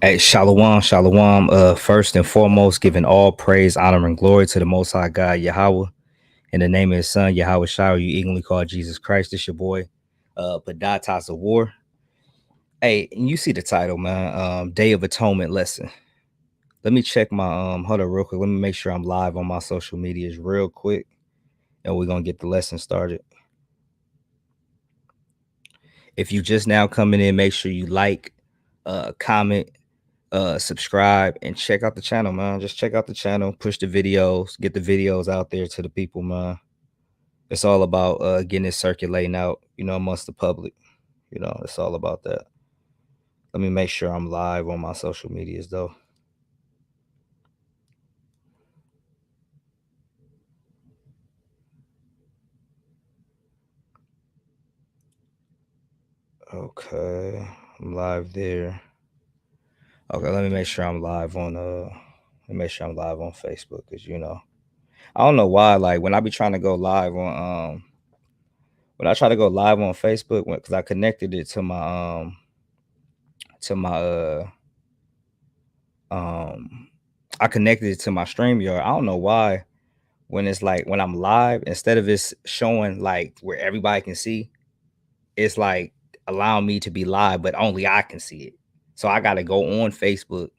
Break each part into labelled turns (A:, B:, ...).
A: Hey, shalom, shalom. First and foremost, giving all praise, honor, and glory to the Most High God, Yahweh. In the name of His Son, Yahweh Shai, you eagerly call Jesus Christ. This your boy, Padatas of War. Hey, and you see the title, man. Day of Atonement Lesson. Let me check my hold on real quick. Let me make sure I'm live on my social medias real quick, and we're gonna get the lesson started. If you just now coming in, make sure you like, comment, subscribe, and check out the channel, man. Just check out the channel, push the videos, get the videos out there to the people, man. It's all about getting it circulating out, amongst the public. It's all about that. Let me make sure I'm live on my social medias though. Okay, I'm live there. Okay, let me make sure I'm live on Facebook, because I don't know why, like when I be trying to go live on when I try to go live on Facebook, because I connected it to my I connected it to my StreamYard. I don't know why, when it's like when I'm live, instead of it's showing like where everybody can see, it's like allowing me to be live, but only I can see it. So I gotta go on Facebook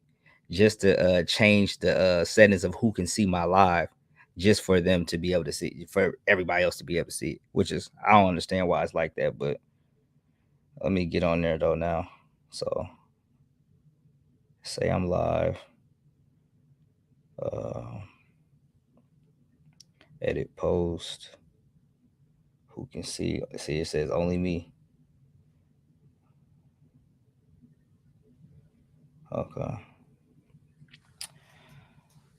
A: just to change the settings of who can see my live, just for them to be able to see, for everybody else to be able to see it. Which is, I don't understand why it's like that, but let me get on there though now. So say I'm live. Edit post. Who can see? See, it says only me.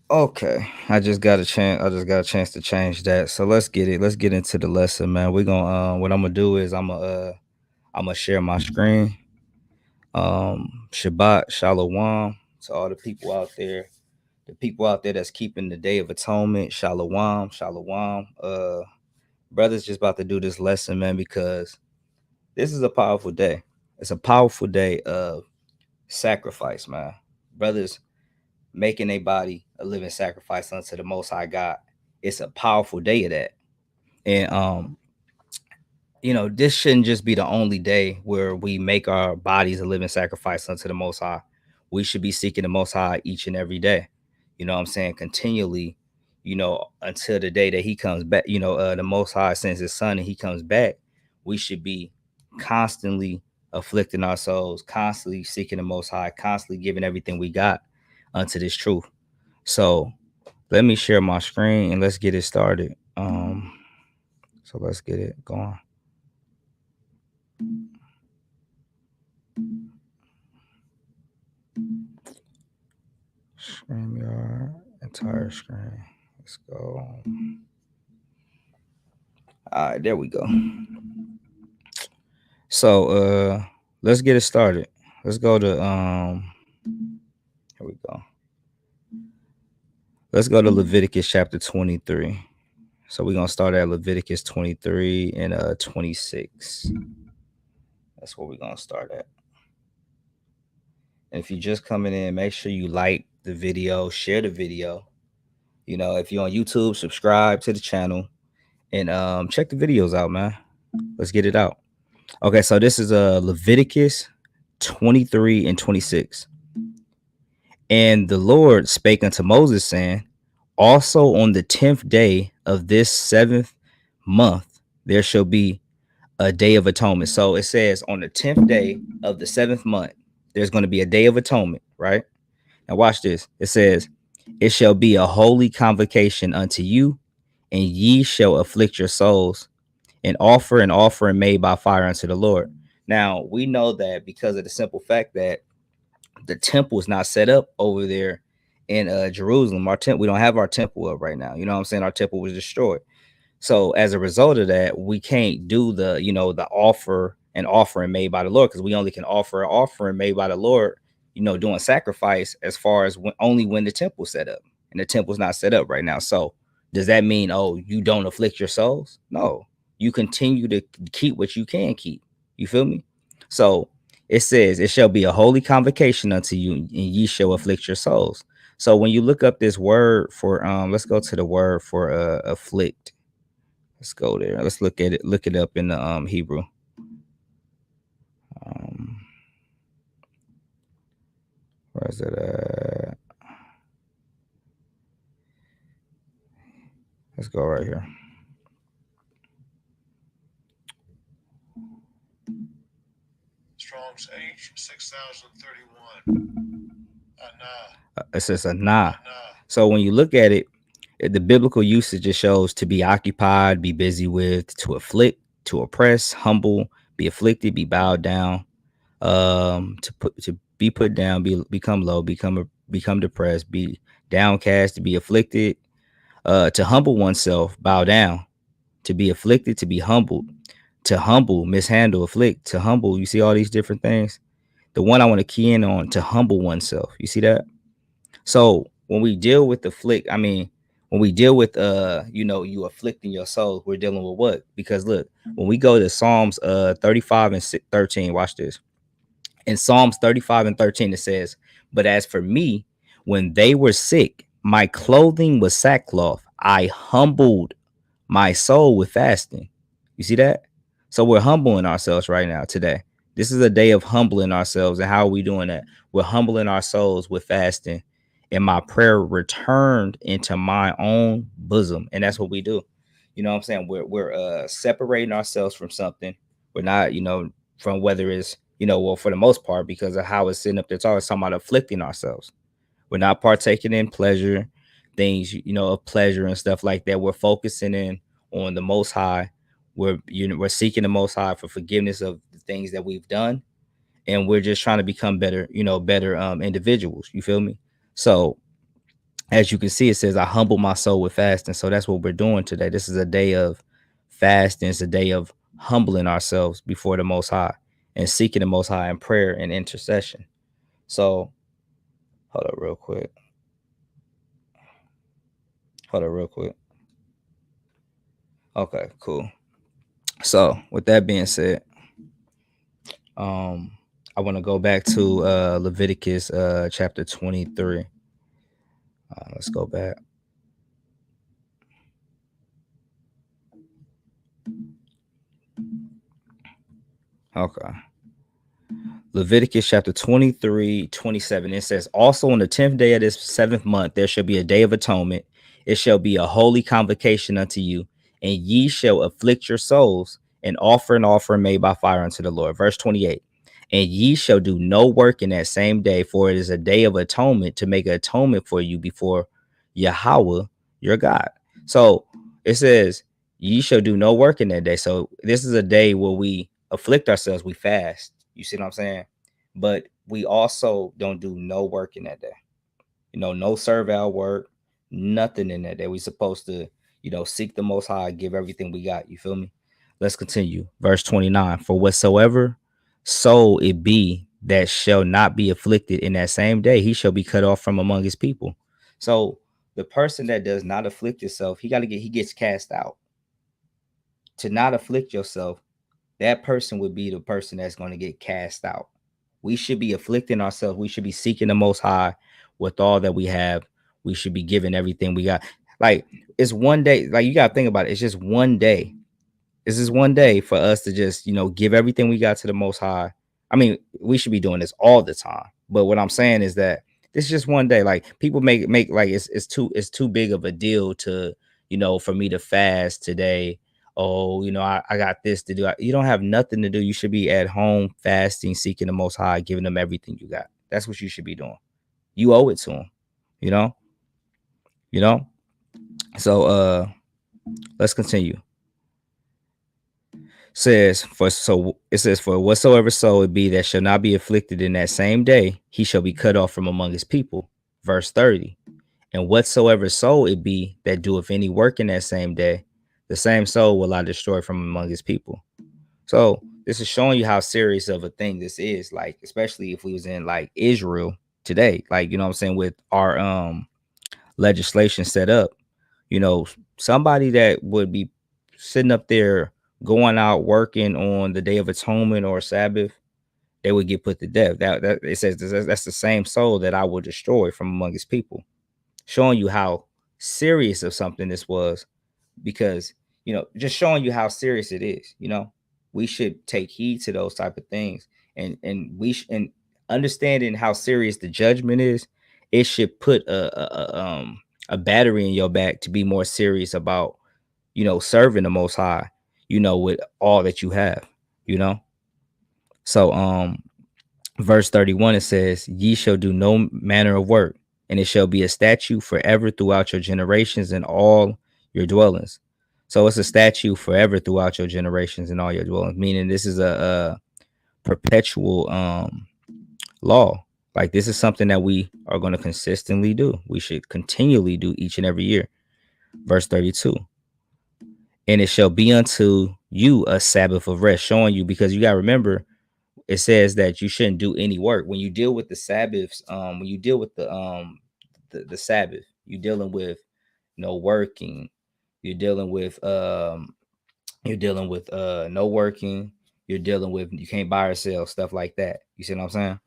A: Okay. I just got a chance to change that. So let's get it. Let's get into the lesson, man. We're gonna what I'm gonna do is I'm gonna share my screen. Shabbat Shalom to all the people out there. The people out there that's keeping the Day of Atonement. Shalom, Shalom. Brother's just about to do this lesson, man, because this is a powerful day. It's a powerful day of sacrifice, man. Brothers making a body a living sacrifice unto the Most High God. It's a powerful day of that. And this shouldn't just be the only day where we make our bodies a living sacrifice unto the Most High. We should be seeking the Most High each and every day. You know what I'm saying? Continually, until the day that He comes back. The Most High sends His Son and He comes back. We should be constantly afflicting our souls, constantly seeking the Most High, constantly giving everything we got unto this truth. So let me share my screen and let's get it started. So let's get it going. StreamYard, entire screen. Let's go. All right, there we go. So let's get it started. Let's go to here we go. Let's go to Leviticus chapter 23. So we're gonna start at Leviticus 23 and 26. That's what we're gonna start at. And if you're just coming in, make sure you like the video, share the video. If you're on YouTube, subscribe to the channel and check the videos out, man. Let's get it out. Okay, so this is Leviticus 23 and 26. And the Lord spake unto Moses, saying, also on the 10th day of this 7th month, there shall be a day of atonement. So it says on the 10th day of the 7th month, there's going to be a day of atonement, right? Now watch this. It says, it shall be a holy convocation unto you, and ye shall afflict your souls, and offer an offering made by fire unto the Lord. Now we know that because of the simple fact that the temple is not set up over there in Jerusalem. We don't have our temple up right now. You know what I'm saying? Our temple was destroyed. So as a result of that, we can't do the offering made by the Lord, because we only can offer an offering made by the Lord, doing sacrifice, as far as only when the temple's set up, and the temple's not set up right now. So does that mean, oh, you don't afflict your souls? No, you continue to keep what you can keep. You feel me? So It says, "It shall be a holy convocation unto you, and ye shall afflict your souls." So when you look up this word for let's go to the word for afflict. Let's go there. Let's look at it. Look it up in the Hebrew. Um, where is it at? Let's go right here.
B: Strong's H 6031.
A: It says a nah. So when you look at it, the biblical usage just shows to be occupied, be busy with, to afflict, to oppress, humble, be afflicted, be bowed down, to be put down, become low, become depressed, be downcast, to be afflicted, to humble oneself, bow down, to be afflicted, to be humbled, to humble, mishandle, afflict, to humble. You see all these different things. The one I want to key in on, to humble oneself. You see that? So when we deal with afflict, I mean, when we deal with you afflicting your soul, we're dealing with what? Because look, when we go to Psalms 35 and 13, watch this. In Psalms 35 and 13, it says, "But as for me, when they were sick, my clothing was sackcloth. I humbled my soul with fasting." You see that? So we're humbling ourselves right now today. This is a day of humbling ourselves. And how are we doing that? We're humbling our souls with fasting. And my prayer returned into my own bosom. And that's what we do. You know what I'm saying? We're separating ourselves from something. We're not, from whether it's, well, for the most part, because of how it's sitting up there, it's always talking about afflicting ourselves. We're not partaking in pleasure, things, of pleasure and stuff like that. We're focusing in on the Most High. We're seeking the Most High for forgiveness of the things that we've done, and we're just trying to become better, better individuals. You feel me? So as you can see, it says, "I humble my soul with fasting." So that's what we're doing today. This is a day of fasting. It's a day of humbling ourselves before the Most High and seeking the Most High in prayer and intercession. So hold up real quick. Hold up real quick. Okay, cool. So with that being said, um, I want to go back to Leviticus chapter 23. Let's go back. Okay. Leviticus chapter 23:27. It says, "Also on the 10th day of this 7th month, there shall be a day of atonement. It shall be a holy convocation unto you, and ye shall afflict your souls and offer an offering made by fire unto the Lord." Verse 28. "And ye shall do no work in that same day, for it is a day of atonement to make atonement for you before Yahweh your God." So it says, "Ye shall do no work in that day." So this is a day where we afflict ourselves, we fast. You see what I'm saying? But we also don't do no work in that day. No servile work, nothing in that day. We supposed to, seek the Most High, give everything we got. You feel me? Let's continue. Verse 29. "For whatsoever soul it be that shall not be afflicted in that same day, he shall be cut off from among his people." So the person that does not afflict himself, he gets cast out. To not afflict yourself, that person would be the person that's going to get cast out. We should be afflicting ourselves. We should be seeking the Most High with all that we have. We should be giving everything we got. Like, it's one day. Like, you got to think about it. It's just one day. This is one day for us to just, give everything we got to the Most High. I mean, we should be doing this all the time. But what I'm saying is that this is just one day. Like, people make like it's too big of a deal to, for me to fast today. Oh, I got this to do. You don't have nothing to do. You should be at home fasting, seeking the Most High, giving them everything you got. That's what you should be doing. You owe it to them. You know. You know. So let's continue. For whatsoever soul it be that shall not be afflicted in that same day, he shall be cut off from among his people. Verse 30. "And whatsoever soul it be that doeth any work in that same day, the same soul will I destroy from among his people." So this is showing you how serious of a thing this is. Like, especially if we was in like Israel today, like, what I'm saying, with our legislation set up, somebody that would be sitting up there going out working on the Day of Atonement or Sabbath, they would get put to death. That it says that's the same soul that I will destroy from among his people, showing you how serious of something this was, because just showing you how serious it is. We should take heed to those type of things, and understanding how serious the judgment is, it should put a battery in your back to be more serious about serving the Most High, with all that you have. you know so verse 31, it says, ye shall do no manner of work, and it shall be a statute forever throughout your generations and all your dwellings. So it's a statute forever throughout your generations and all your dwellings, meaning this is a perpetual law. Like, this is something that we are going to consistently do. We should continually do each and every year. Verse 32, and it shall be unto you a Sabbath of rest, showing you, because you got to remember, it says that you shouldn't do any work when you deal with the Sabbaths. When you deal with the Sabbath, you're dealing with no working. You're dealing with no working. You're dealing with, you can't buy or sell, stuff like that. You see what I'm saying?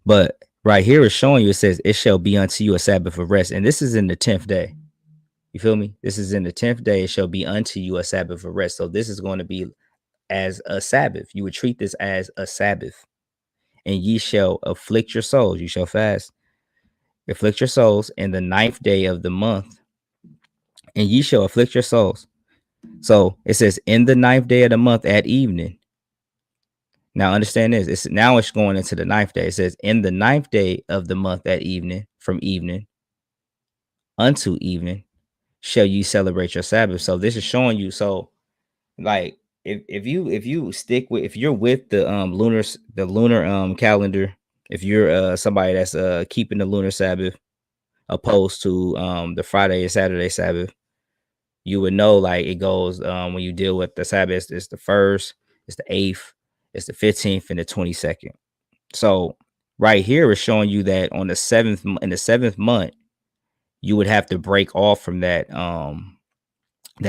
A: But right here is showing you, it says, it shall be unto you a Sabbath of rest, and this is in the 10th day. You feel me? This is in the 10th day. It shall be unto you a Sabbath of rest. So this is going to be as a Sabbath. You would treat this as a Sabbath. And ye shall afflict your souls. You shall fast, afflict your souls in the 9th day of the month, and ye shall afflict your souls. So it says, in the 9th day of the month at evening. Now understand this. It's going into the 9th day. It says, in the 9th day of the month at evening, from evening unto evening, shall you celebrate your Sabbath. So this is showing you. So, like, if you stick with, if you're with the lunar calendar, if you're somebody that's keeping the lunar Sabbath opposed to the Friday and Saturday Sabbath, you would know, like, it goes, when you deal with the Sabbath, it's the 1st, it's the 8th, it's the 15th, and the 22nd. So right here is showing you that on the 7th, in the 7th month, you would have to break off from that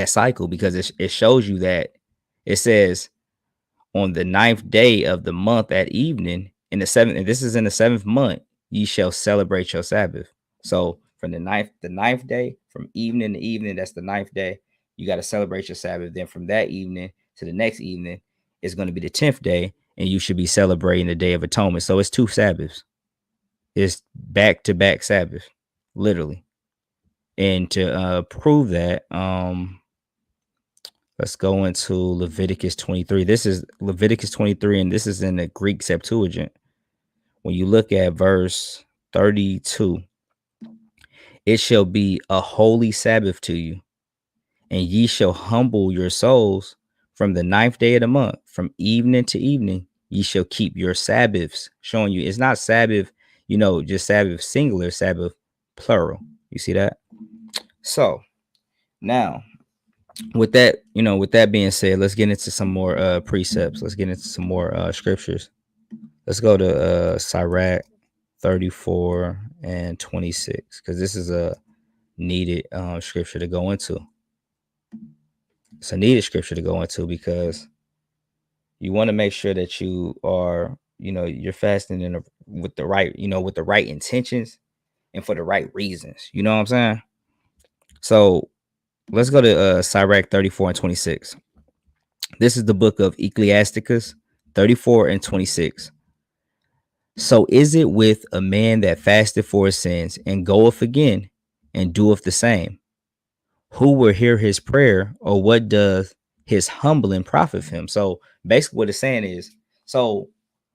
A: cycle, because it shows you that it says, on the 9th day of the month at evening, in the 7th, and this is in the 7th month, ye shall celebrate your Sabbath. So from the ninth day, from evening to evening, that's the 9th day, you got to celebrate your Sabbath. Then from that evening to the next evening is going to be the 10th day, and you should be celebrating the Day of Atonement. So it's 2 Sabbaths. It's back-to-back Sabbath, literally. And to prove that, let's go into Leviticus 23. This is Leviticus 23, and this is in the Greek Septuagint. When you look at verse 32, it shall be a holy Sabbath to you, and ye shall humble your souls from the 9th day of the month, from evening to evening. Ye shall keep your Sabbaths, showing you it's not Sabbath, just Sabbath singular, Sabbath plural. You see that? So now, with that being said, let's get into some more precepts. Let's get into some more scriptures. Let's go to Sirach 34 and 26, because this is a needed scripture to go into. It's a needed scripture to go into, because you want to make sure that you are, you're fasting with the right, with the right intentions and for the right reasons. You know what I'm saying? So let's go to Sirach 34 and 26. This is the book of Ecclesiasticus 34 and 26. So is it with a man that fasteth for his sins and goeth again and doeth the same? Who will hear his prayer, or what does his humbling profit him? So basically what it's saying is, so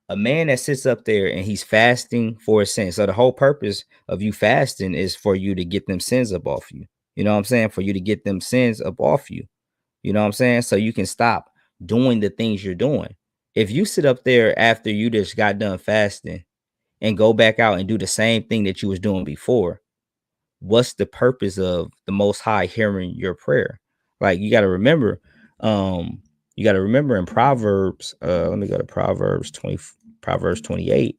A: a man that sits up there and he's fasting for his sins. So the whole purpose of you fasting is for you to get them sins up off you. You know what I'm saying? For you to get them sins up off you. You know what I'm saying? So you can stop doing the things you're doing. If you sit up there after you just got done fasting and go back out and do the same thing that you was doing before, what's the purpose of the Most High hearing your prayer? Like, you got to remember, in Proverbs, let me go to Proverbs 28. Proverbs 28.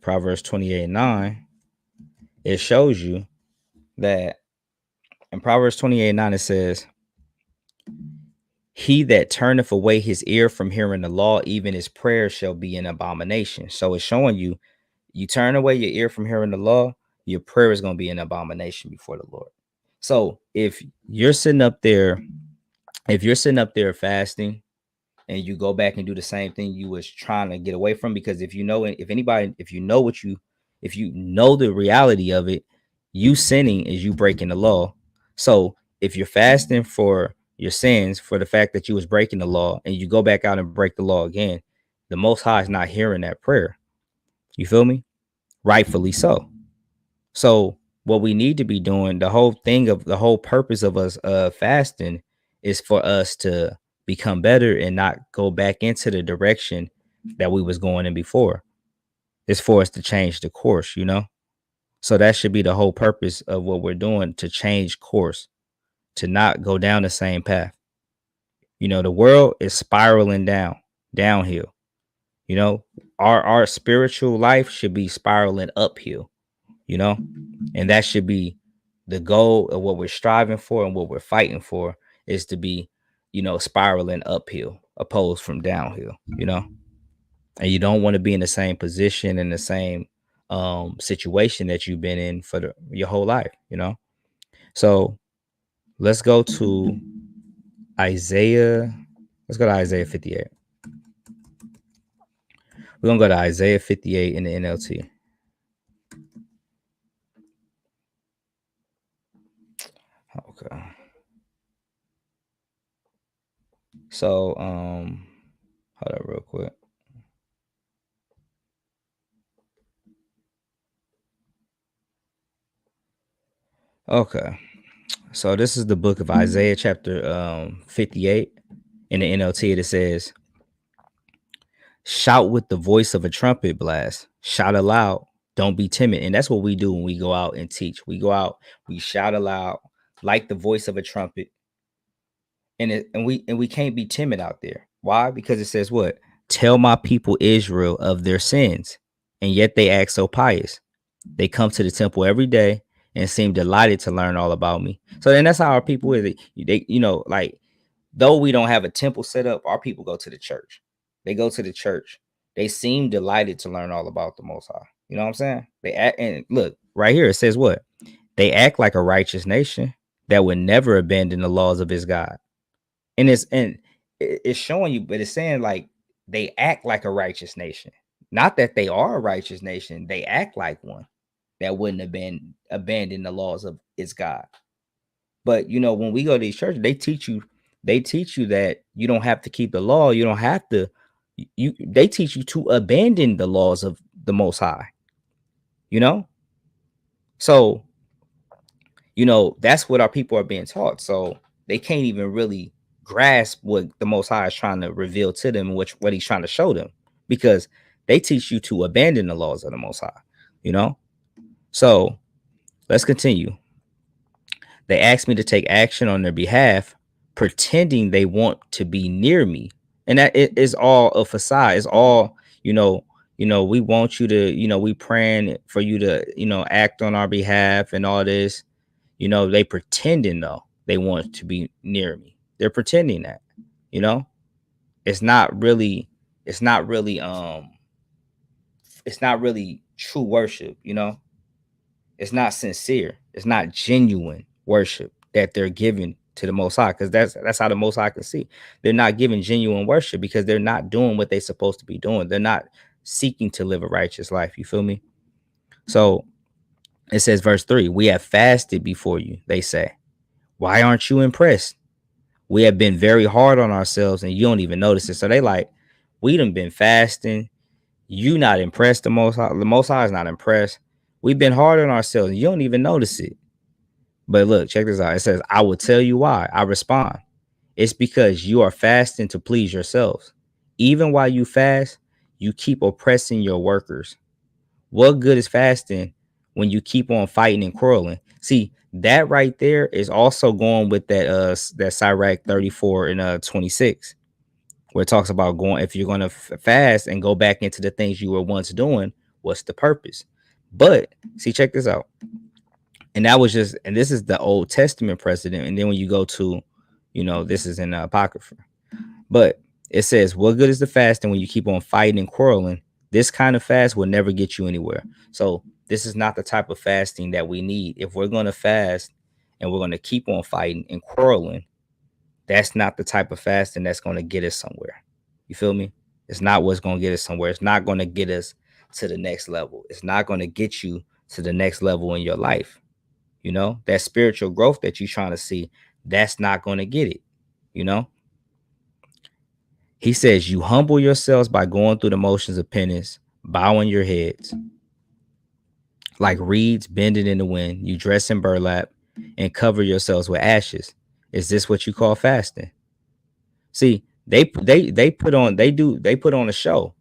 A: Proverbs 28:9. it shows you that in Proverbs 28:9 it says, he that turneth away his ear from hearing the law, even his prayer shall be an abomination. So it's showing you, you turn away your ear from hearing the law, your prayer is going to be an abomination before the Lord. So you're sitting up there, if you're sitting up there fasting and you go back and do the same thing you was trying to get away from, because if you know, if you know if you know the reality of it, you sinning is you breaking the law. So if you're fasting for your sins, for the fact that you was breaking the law, and you go back out and break the law again, the Most High is not hearing that prayer. You feel me? Rightfully so. So what we need to be doing, the whole purpose of us fasting is for us to become better and not go back into the direction that we was going in before. It's for us to change the course, you know? So that should be the whole purpose of what we're doing, to change course, to not go down the same path. You know, the world is spiraling downhill. You know, our spiritual life should be spiraling uphill, you know? And that should be the goal of what we're striving for, and what we're fighting for is to be, you know, spiraling uphill opposed from downhill, you know. And you don't want to be in the same position, in the same situation that you've been in for your whole life, you know. So let's go to Isaiah. Let's go to Isaiah 58. We're gonna go to Isaiah 58 in the NLT. Okay. So hold up real quick. Okay. So this is the book of Isaiah chapter 58 in the NLT. It says, shout with the voice of a trumpet blast, shout aloud, don't be timid. And that's what we do when we go out and teach. We go out, we shout aloud like the voice of a trumpet. And we can't be timid out there. Why? Because it says what? Tell my people Israel of their sins, and yet they act so pious. They come to the temple every day and seem delighted to learn all about me. So then that's how our people is. They, you know, like, though we don't have a temple set up, our people go to the church. They go to the church. They seem delighted to learn all about the Most High. You know what I'm saying? They act, and look right here. It says what? They act like a righteous nation that would never abandon the laws of his God. And it's showing you, but it's saying like they act like a righteous nation. Not that they are a righteous nation. They act like one that wouldn't have been abandon the laws of its God. But you know, when we go to these churches, they teach you that you don't have to keep the law. You don't have to. They teach you to abandon the laws of the Most High. You know, so you know that's what our people are being taught. So they can't even really grasp what the Most High is trying to reveal to them, what He's trying to show them, because they teach you to abandon the laws of the Most High. You know, so let's continue. They ask me to take action on their behalf, pretending they want to be near me. And that it is all a facade. It's all, we want you to, we praying for you to, act on our behalf and all this. They pretending though they want to be near me. They're pretending that, you know, it's not really, it's not really, it's not really true worship, it's not sincere. It's not genuine worship that they're giving to the Most High, because that's how the Most High can see. They're not giving genuine worship because they're not doing what they're supposed to be doing. They're not seeking to live a righteous life. You feel me? So it says, verse 3, we have fasted before you, they say. Why aren't you impressed? We have been very hard on ourselves and you don't even notice it. So they like, we done been fasting. You not impressed. The Most High. The Most High is not impressed. We've been hard on ourselves and you don't even notice it. But look, check this out. It says, I will tell you why. I respond. It's because you are fasting to please yourselves. Even while you fast, you keep oppressing your workers. What good is fasting when you keep on fighting and quarreling? See, that right there is also going with that Sirach 34 and 26, where it talks about going, if you're going to fast and go back into the things you were once doing, what's the purpose? But see, check this out. And that was just, and this is the Old Testament precedent. And then when you go to, this is in the Apocrypha. But it says, what good is the fasting when you keep on fighting and quarreling? This kind of fast will never get you anywhere. So this is not the type of fasting that we need. If we're going to fast and we're going to keep on fighting and quarreling, that's not the type of fasting that's going to get us somewhere. You feel me? It's not what's going to get us somewhere. It's not going to get us to the next level. It's not going to get you to the next level in your life. That spiritual growth that you're trying to see, that's not going to get it. He says, you humble yourselves by going through the motions of penance, bowing your heads like reeds bending in the wind. You dress in burlap and cover yourselves with ashes. Is this what you call fasting? See, they put on a show.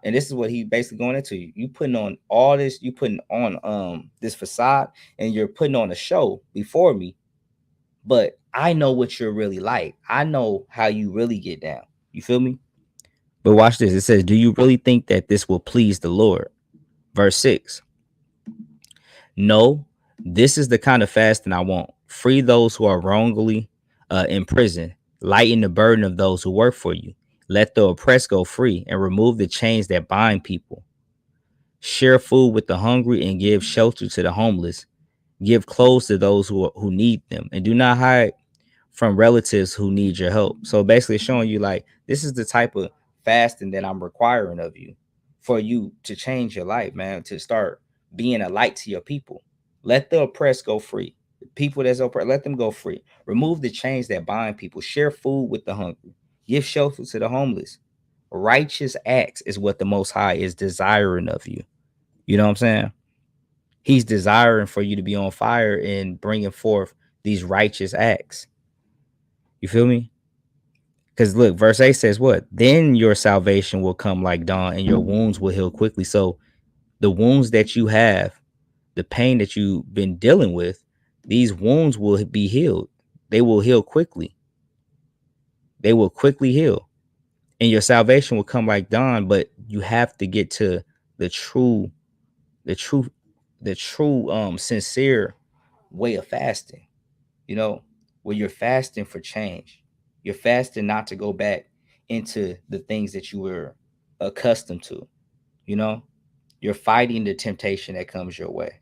A: And this is what he basically going into. You putting on all this, you putting on this facade, and you're putting on a show before me. But I know what you're really like. I know how you really get down. You feel me? But watch this. It says, do you really think that this will please the Lord? Verse 6. No, this is the kind of fasting I want. Free those who are wrongly in prison. Lighten the burden of those who work for you. Let the oppressed go free and remove the chains that bind people. Share food with the hungry and give shelter to the homeless. Give clothes to those who need them, and do not hide from relatives who need your help. So basically showing you like, this is the type of fasting that I'm requiring of you for you to change your life, man, to start being a light to your people. Let the oppressed go free. The people that's oppressed, let them go free. Remove the chains that bind people. Share food with the hungry. Give shelter to the homeless. Righteous acts is what the Most High is desiring of you. You know what I'm saying? He's desiring for you to be on fire and bringing forth these righteous acts. You feel me? Because look, verse 8 says what? Then your salvation will come like dawn and your wounds will heal quickly. So the wounds that you have, the pain that you've been dealing with, these wounds will be healed. They will heal quickly. They will quickly heal. And your salvation will come like dawn, but you have to get to the true sincere way of fasting, where you're fasting for change. You're fasting not to go back into the things that you were accustomed to. You're fighting the temptation that comes your way,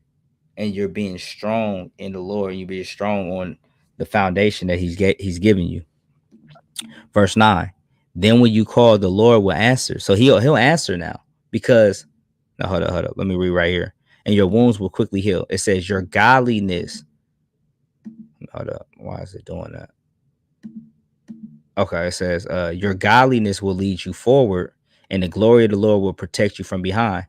A: and you're being strong in the Lord. You're being strong on the foundation that he's giving you. Verse 9. Then when you call, the Lord will answer. So he'll answer now, because no, hold up. Let me read right here. And your wounds will quickly heal. It says your godliness. Hold up. Why is it doing that? Okay, it says your godliness will lead you forward, and the glory of the Lord will protect you from behind.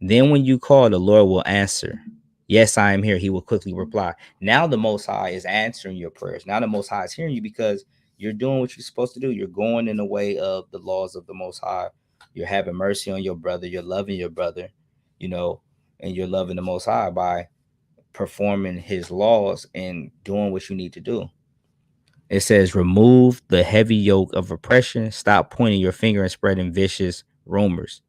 A: Then when you call, the Lord will answer. Yes, I am here. He will quickly reply. Now the Most High is answering your prayers. Now the Most High is hearing you, because you're doing what you're supposed to do. You're going in the way of the laws of the Most High. You're having mercy on your brother. You're loving your brother, and you're loving the Most High by performing his laws and doing what you need to do. It says, remove the heavy yoke of oppression. Stop pointing your finger and spreading vicious rumors.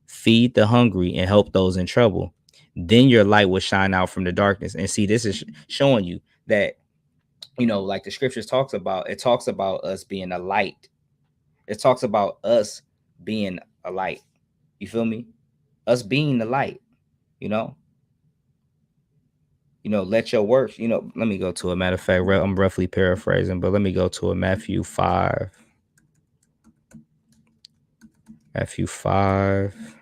A: Feed the hungry and help those in trouble. Then your light will shine out from the darkness. And see, this is showing you that, like the scriptures talks about, it talks about us being a light. It talks about us being a light. You feel me? Us being the light, let your works, let me go to a matter of fact, I'm roughly paraphrasing, but let me go to a Matthew 5. Matthew 5.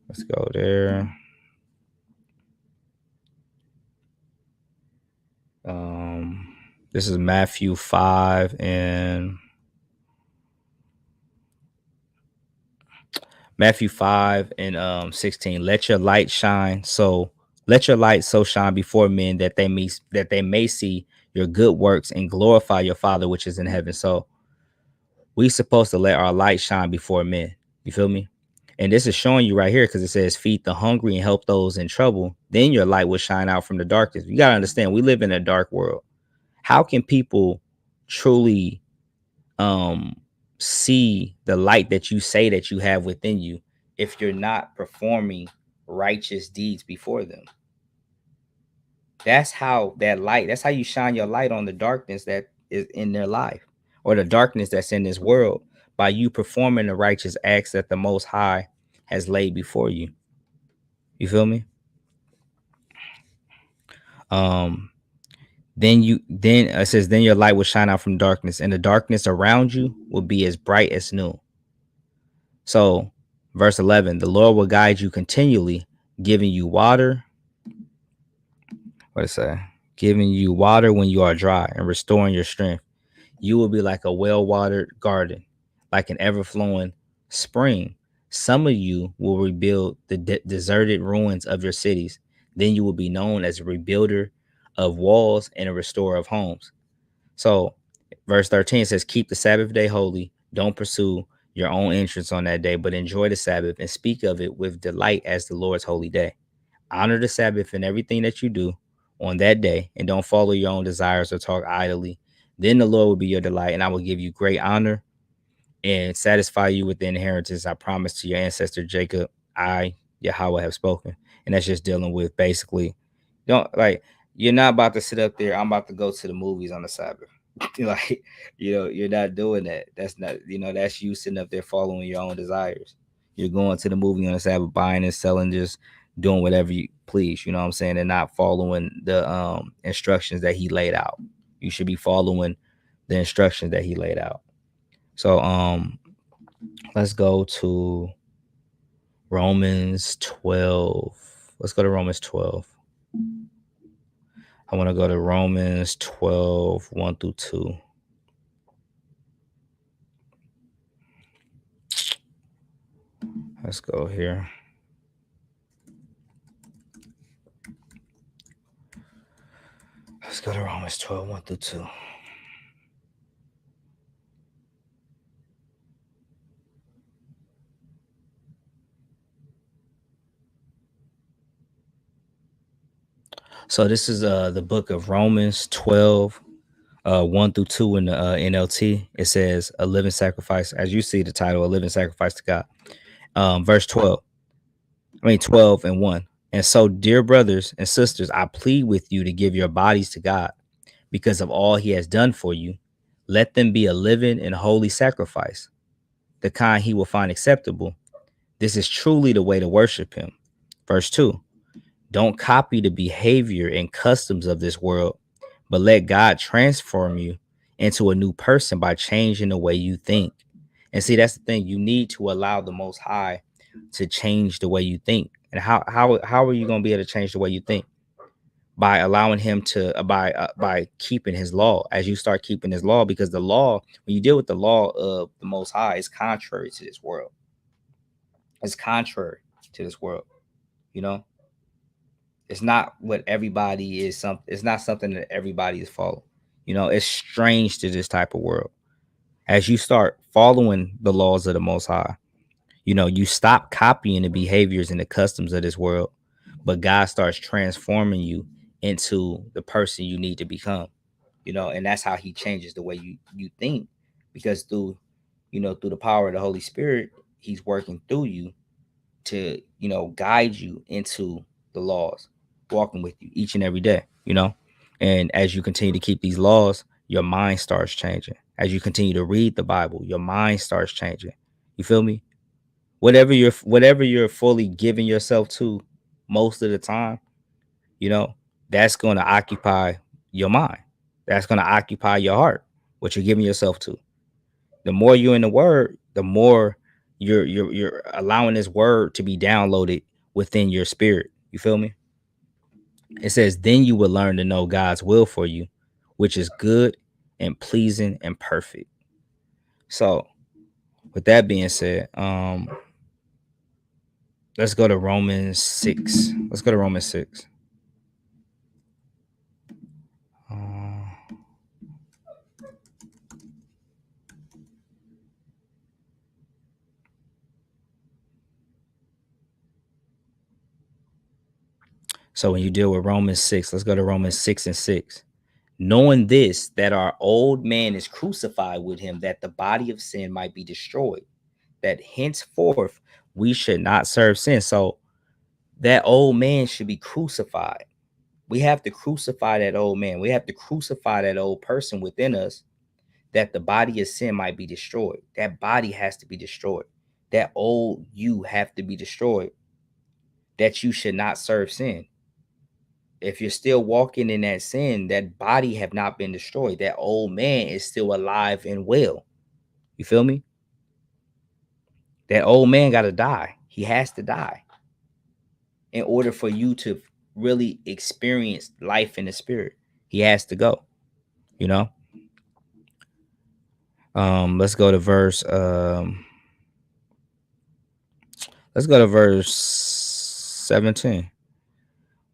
A: Let's go there. This is Matthew 5 and Matthew 5 and 16. Let your light so shine before men that they may see your good works and glorify your Father which is in heaven. So we supposed to let our light shine before men. You feel me? And this is showing you right here, because it says feed the hungry and help those in trouble. Then your light will shine out from the darkness. You got to understand, we live in a dark world. How can people truly see the light that you say that you have within you if you're not performing righteous deeds before them. That's how that light, that's how you shine your light on the darkness that is in their life, or the darkness that's in this world, by you performing the righteous acts that the Most High has laid before you. You feel me? Um, then it says, then your light will shine out from darkness, and the darkness around you will be as bright as noon. So, verse 11, the Lord will guide you continually, giving you water. What did it say? Giving you water when you are dry and restoring your strength. You will be like a well-watered garden, like an ever-flowing spring. Some of you will rebuild the deserted ruins of your cities. Then you will be known as a rebuilder of walls and a restorer of homes. So, verse 13 says, keep the Sabbath day holy. Don't pursue your own interests on that day, but enjoy the Sabbath and speak of it with delight as the Lord's holy day. Honor the Sabbath in everything that you do on that day, and don't follow your own desires or talk idly. Then the Lord will be your delight, and I will give you great honor and satisfy you with the inheritance I promised to your ancestor Jacob. I, Yahweh, have spoken. And that's just dealing with basically, don't like, you're not about to sit up there. I'm about to go to the movies on the Sabbath. Like, you're not doing that. That's not, that's you sitting up there following your own desires. You're going to the movie on the Sabbath, buying and selling, just doing whatever you please, you know what I'm saying, and not following the instructions that he laid out. You should be following the instructions that he laid out. So let's go to Romans 12. Let's go to Romans 12. I want to go to Romans 12, 1 through 2. Let's go here. Let's go to Romans 12, 1 through 2. So this is the book of Romans 12, 1 through 2 in the NLT. It says a living sacrifice, as you see the title, a living sacrifice to God. Verse 12 and 1. And so, dear brothers and sisters, I plead with you to give your bodies to God because of all he has done for you. Let them be a living and holy sacrifice, the kind he will find acceptable. This is truly the way to worship him. Verse 2. Don't copy the behavior and customs of this world, but let God transform you into a new person by changing the way you think. And see, that's the thing. You need to allow the Most High to change the way you think. And how are you going to be able to change the way you think? By allowing him to by keeping his law. As you start keeping his law, because the law, when you deal with the law of the Most High, is contrary to this world. It's contrary to this world. It's not what everybody is. It's not something that everybody is following. It's strange to this type of world. As you start following the laws of the Most High, you stop copying the behaviors and the customs of this world, but God starts transforming you into the person you need to become. And that's how he changes the way you think, because through the power of the Holy Spirit, he's working through you to, guide you into the laws, walking with you each and every day, and as you continue to keep these laws, your mind starts changing. As you continue to read the Bible, your mind starts changing. You feel me? Whatever you're fully giving yourself to most of the time, that's going to occupy your mind. That's going to occupy your heart, what you're giving yourself to. The more you're in the word, the more you're allowing this word to be downloaded within your spirit. You feel me? It says, then you will learn to know God's will for you, which is good and pleasing and perfect. So with that being said, let's go to Romans 6. Let's go to Romans 6. So when you deal with Romans 6, let's go to Romans 6 and 6. Knowing this, that our old man is crucified with him, that the body of sin might be destroyed, that henceforth we should not serve sin. So That old man should be crucified. We have to crucify that old man. We have to crucify that old person within us, that the body of sin might be destroyed. That body has to be destroyed. That old you have to be destroyed. That you should not serve sin. If you're still walking in that sin, that body have not been destroyed. That old man is still alive and well. You feel me? That old man got to die. He has to die in order for you to really experience life in the spirit. He has to go, you know? Let's go to verse let's go to verse 17.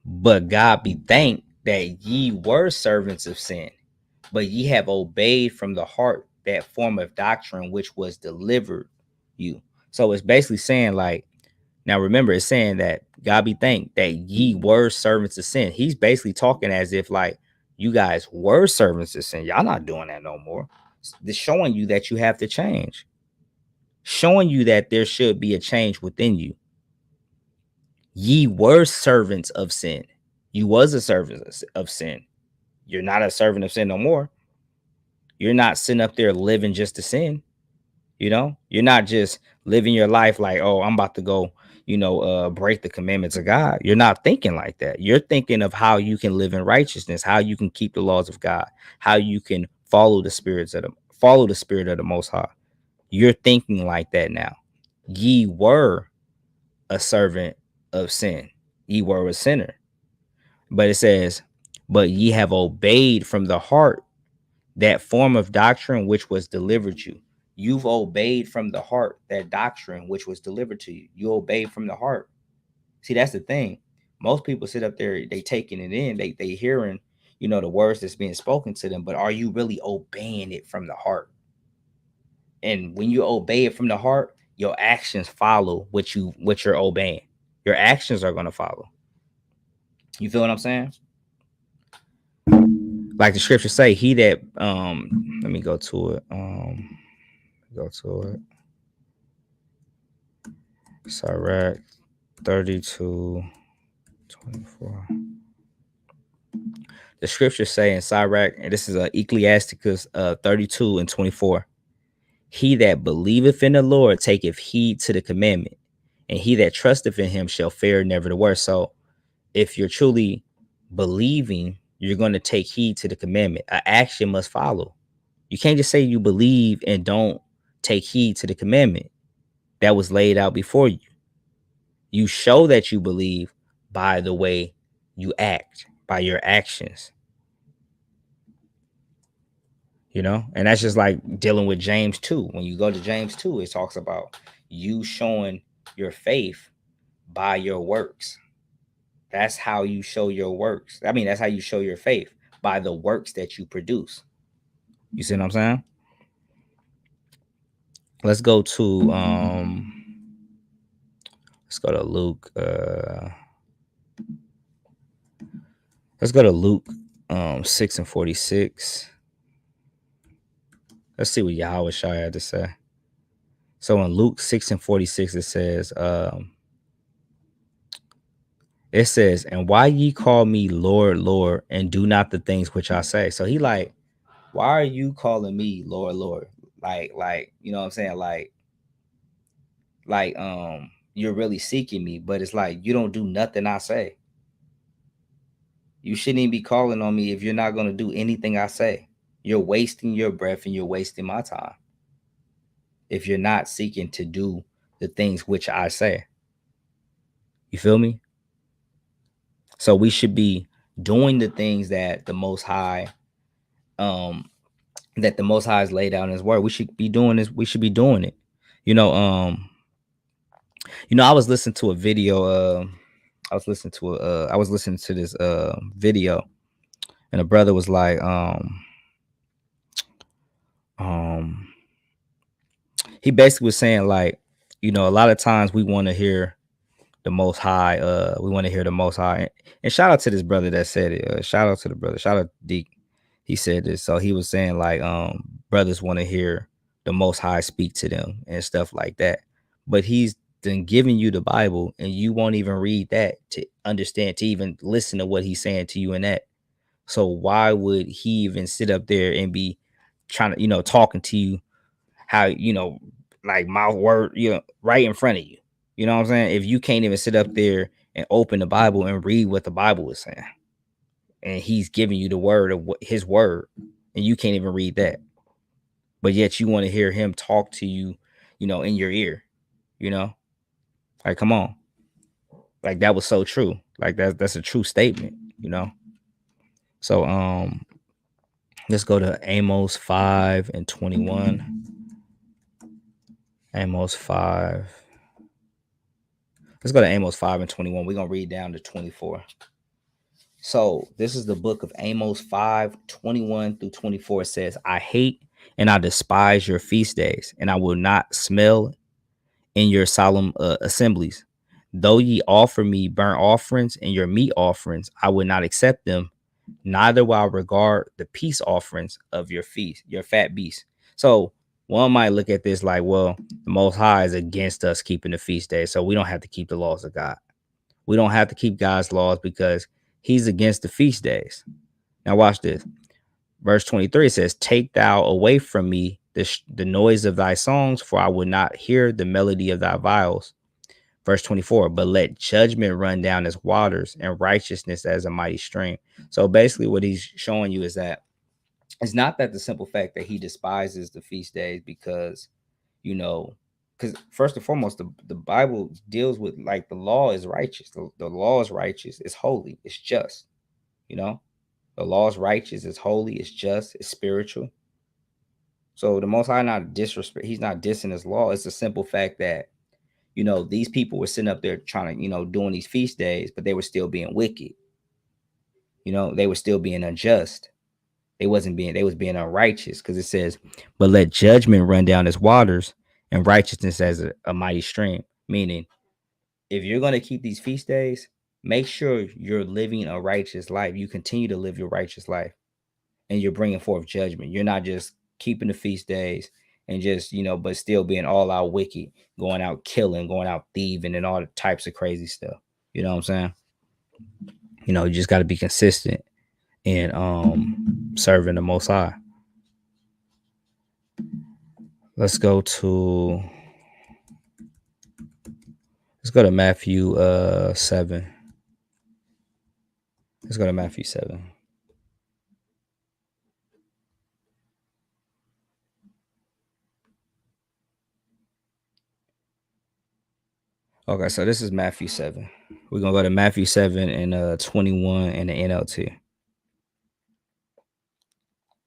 A: But God be thanked that ye were servants of sin, but ye have obeyed from the heart that form of doctrine which was delivered you. So it's basically saying, like, now remember, it's saying that God be thanked that ye were servants of sin. He's basically talking as if, like, you guys were servants of sin. Y'all not doing that no more. It's showing you that you have to change, showing you that there should be a change within you. Ye were servants of sin. You was a servant of sin. You're not a servant of sin no more. You're not sitting up there living just to sin. You know, you're not just living your life like, oh, I'm about to go, break the commandments of God. You're not thinking like that. You're thinking of how you can live in righteousness, how you can keep the laws of God, how you can follow the spirit of the Most High. You're thinking like that now. Ye were a servant of sin. Ye were a sinner. But it says, but ye have obeyed from the heart that form of doctrine which was delivered you. You've obeyed from the heart that doctrine which was delivered to you. You obeyed from the heart. See, that's the thing. Most people sit up there, they taking it in, they hearing, the words that's being spoken to them, but are you really obeying it from the heart? And when you obey it from the heart, your actions follow what you're obeying. Your actions are gonna follow. You feel what I'm saying? Like the scriptures say, he that let me go to it. Go to it. Sirach 32:24. The scriptures say in Sirach, and this is Ecclesiasticus 32:24. He that believeth in the Lord taketh heed to the commandment, and he that trusteth in him shall fare never the worse. So if you're truly believing, you're going to take heed to the commandment. An action must follow. You can't just say you believe and don't take heed to the commandment that was laid out before you. You show that you believe by the way you act, by your actions, and that's just like dealing with James 2. When you go to James 2, it talks about you showing your faith by your works. That's how you show your works. I mean, that's how you show your faith, by the works that you produce. You see what I'm saying? Let's go to Luke. Let's go to Luke 6:46. Let's see what Yahweh Shai had to say. So in Luke 6:46, it says, and why ye call me Lord, Lord, and do not the things which I say. So he like, why are you calling me Lord, Lord? Like, you know what I'm saying? Like, you're really seeking me, but it's like, you don't do nothing I say. You shouldn't even be calling on me if you're not going to do anything I say. You're wasting your breath and you're wasting my time if you're not seeking to do the things which I say. You feel me? So we should be doing the things that the Most High, has laid out in His Word. We should be doing this. We should be doing it. I was listening to a video. I was listening to this video, and a brother was like, he basically was saying, like, a lot of times we want to hear the Most High. We want to hear the Most High. And shout out to this brother that said it. Shout out to the brother. Shout out to Deke. He said this. So he was saying, like, brothers want to hear the Most High speak to them and stuff like that. But he's then giving you the Bible, and you won't even read that to understand, to even listen to what he's saying to you in that. So why would he even sit up there and be trying to, talking to you how, like mouth word, right in front of you? You know what I'm saying? If you can't even sit up there and open the Bible and read what the Bible is saying, and he's giving you the word of his word, and you can't even read that, but yet you want to hear him talk to you, in your ear, you know, like, come on. Like, that was so true. Like, that's a true statement. So let's go to Amos 5:21. Amos 5. Let's go to Amos 5:21. We're gonna read down to 24. So this is the book of Amos 5:21 through 24. It says, I hate and I despise your feast days, and I will not smell in your solemn assemblies. Though ye offer me burnt offerings and your meat offerings, I would not accept them, neither will I regard the peace offerings of your feast, your fat beasts. So one might look at this like, well, the Most High is against us keeping the feast days, so we don't have to keep the laws of God. We don't have to keep God's laws because he's against the feast days. Now watch this. Verse 23 says, take thou away from me the noise of thy songs, for I would not hear the melody of thy viols. Verse 24, but let judgment run down as waters and righteousness as a mighty stream. So basically what he's showing you is that it's not that the simple fact that he despises the feast days because, because first and foremost, the Bible deals with, like, the law is righteous. The law is righteous. It's holy. It's just, you know, the law is righteous. It's holy. It's just. It's spiritual. So the Most High not disrespect. He's not dissing his law. It's the simple fact that, these people were sitting up there trying to, doing these feast days, but they were still being wicked. They were still being unjust. They was being unrighteous, because it says, but let judgment run down as waters and righteousness as a mighty stream. Meaning, if you're going to keep these feast days, make sure you're living a righteous life. You continue to live your righteous life, and you're bringing forth judgment. You're not just keeping the feast days and just, but still being all out wicked, going out killing, going out thieving, and all the types of crazy stuff. You know what I'm saying? You just got to be consistent in serving the Most High. Let's go to Matthew 7. Let's go to Matthew 7. Okay, so this is Matthew 7. We're gonna go to Matthew 7 and 21 in the NLT.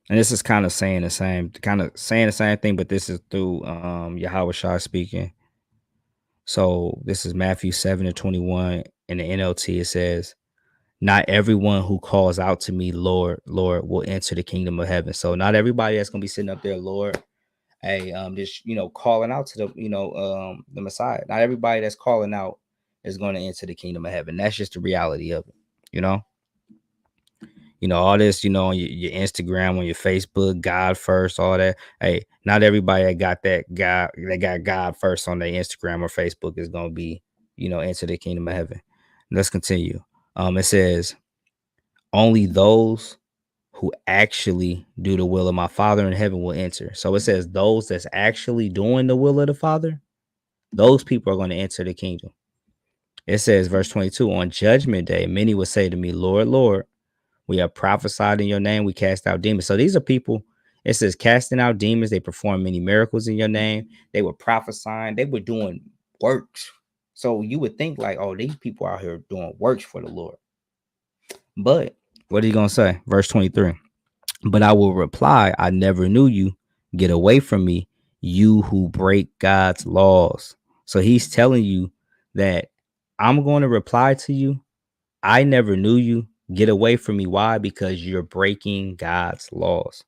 A: And this is kind of saying the same thing, but this is through Yahweh Shah speaking. So this is Matthew 7:21 in the NLT. It says, not everyone who calls out to me, Lord, Lord, will enter the kingdom of heaven. So not everybody that's gonna be sitting up there, Lord, hey, just calling out to the Messiah. Not everybody that's calling out is going to enter the kingdom of heaven. That's just the reality of it. All this, on your Instagram, on your Facebook, God first, all that. Hey, not everybody that got God first on their Instagram or Facebook is going to be, enter the kingdom of heaven. Let's continue. It says, only those who actually do the will of my Father in heaven will enter. So it says those that's actually doing the will of the Father, those people are going to enter the kingdom. It says, verse 22, on judgment day, many will say to me, Lord, Lord, we have prophesied in your name. We cast out demons. So these are people, it says, casting out demons. They perform many miracles in your name. They were prophesying. They were doing works. So you would think like, oh, these people out here doing works for the Lord. But what are you going to say? Verse 23. But I will reply, I never knew you. Get away from me, you who break God's laws. So he's telling you that I'm going to reply to you. I never knew you. Get away from me. Why? Because you're breaking God's laws.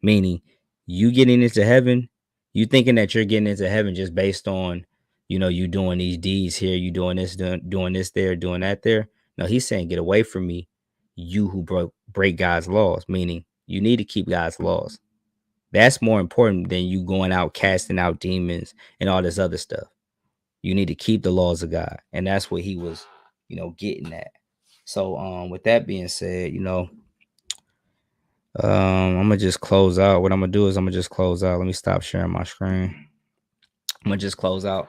A: Meaning you getting into heaven, you thinking that you're getting into heaven just based on, you doing these deeds here, you doing this, doing this there, doing that there. No, he's saying, get away from me, you who break God's laws. Meaning you need to keep God's laws. That's more important than you going out casting out demons and all this other stuff. You need to keep the laws of God. And that's what he was, getting at. So with that being said, I'm gonna just close out. What I'm gonna do is I'm gonna just close out. Let me stop sharing my screen. I'm gonna just close out.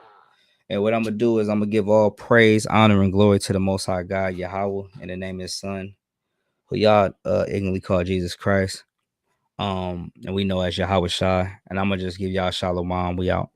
A: And what I'm gonna do is I'm gonna give all praise, honor, and glory to the Most High God, Yahweh, in the name of His Son, who y'all ignorantly call Jesus Christ. And we know as Yahweh Shai. And I'm gonna just give y'all shalom. We out.